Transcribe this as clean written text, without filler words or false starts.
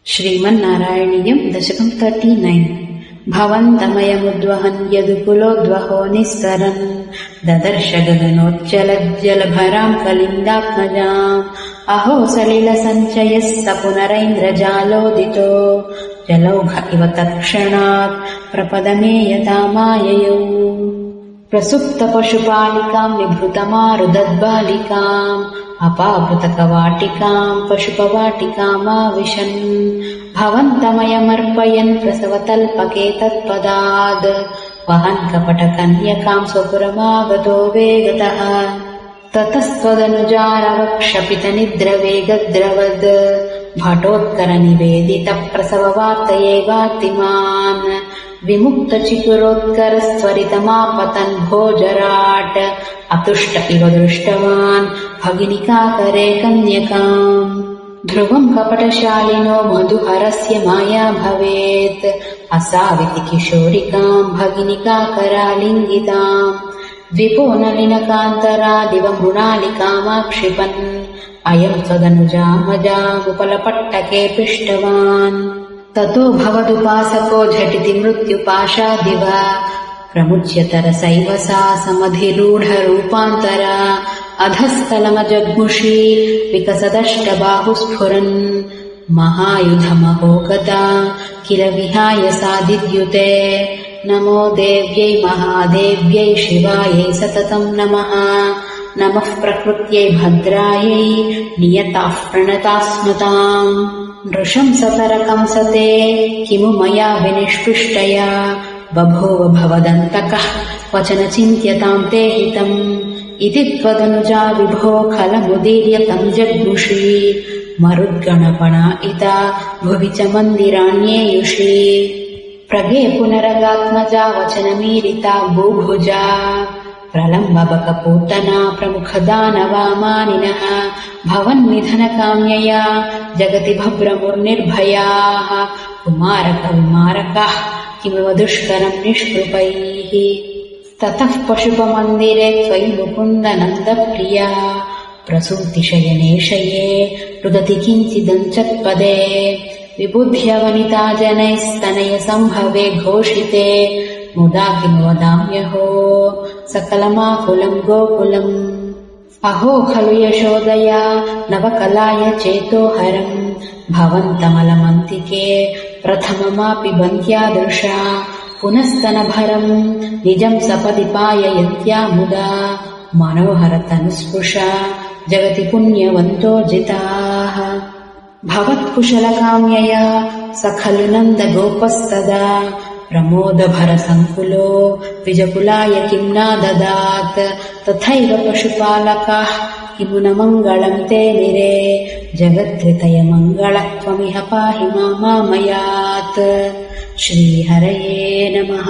श्रीमन्नारायणीयं दशकं 39। भवन्तमयमुद्वहन् यदुकुलोद्वहो निस्सरन् ददर्श गगनोच्चलज्जलभरां कलिन्दात्मजाम् अहो सलिलसञ्चयः स पुनरैन्द्रजालोदितो जलौघ इव तत्क्षणात् प्रपदमेयतामाययौ प्रसुप्तपशुपालिकाम् निभृतमारुदद्बालिकाम् अपावृतकवाटिकाम् पशुपवाटिकामाविशन् भवन्तमयमर्पयन् प्रसवतल्पके तत्पदाद् वहन् कपटकन्यकाम् स्वपुरमागतो वेगतः ततस्त्वदनुजारवक्षपितनिद्रवेगद्रवद् भटोत्करनिवेदितप्रसववार्तयैवातिमान् विमुक्तचिकुरोत्करस्त्वरितमापतन् भोजराट् अतुष्ट इव दृष्टवान् भगिनिकाकरे कन्यकाम् ध्रुवम् कपटशालिनो मधुहरस्य माया भवेत् असाविति किशोरिकाम् भगिनिकाकरालिङ्गिताम् द्विपो नलिनकान्तरादिव मृणालिकामाक्षिपन् अयम् त्वदनुजामजामुपलपट्टके पिष्टवान् ततो भवदुपासको झटिति मृत्युपाशादिव प्रमुच्यतरसैव सा समधिरूढरूपान्तरा अधस्तलमजग्मुषी विकसदष्टबाहुस्फुरन् महायुधमहोगता किल विहाय सादिद्युते नमो देव्यै महादेव्यै शिवायै सततं नमः नमः प्रकृत्यै भद्रायै नियताः प्रणतास्मताम् नृशंसतरकंसते किमु मया विनिष्पृष्टया बभूव भवदन्तकः क्वचन चिन्त्यताम् ते हितम् इति त्वदनुजा विभो खलमुदीर्य तम् जग्मुषी मरुद्गणपणायिता भुवि च मन्दिराण्येयुषी प्रगे पुनरगात्मजा वचनमीरिता भूभुजा प्रलम्बबकपूतना प्रमुखदानवामानिनः भवन्निधनकाम्यया जगति भभ्रमुर्निर्भयाः कुमारकविमारकाः किमिव दुष्करम् निष्कृपैः ततः पशुपमन्दिरे त्वयि मुकुन्दनन्दप्रिया प्रसूतिशयने शये रुदति किञ्चिदञ्चत्पदे विबुध्यवनिता जनैस्तनय सम्भवे घोषिते मुदा किं वदाम्यहो सकलमाकुलम् गोकुलम् अहो खलु यशोदया नवकलाय चेतोहरम् भवन्तमलमन्तिके प्रथममापि बन्ध्यादृशा पुनस्तनभरम् निजम् सपदि पाययन्त्या मुदा मनोहरतनुस्पृशा जगति पुण्यवन्तो जिताः भवत्कुशलकाम्यया स खलु नन्दगोपस्तदा प्रमोदभरसङ्कुलो द्विजकुलाय किं नाददात् तथैव पशुपालकाः किमु न मङ्गलम् ते निरे जगत्त्रितयमङ्गलः त्वमिह पाहि मामामयात् श्रीहरये नमः।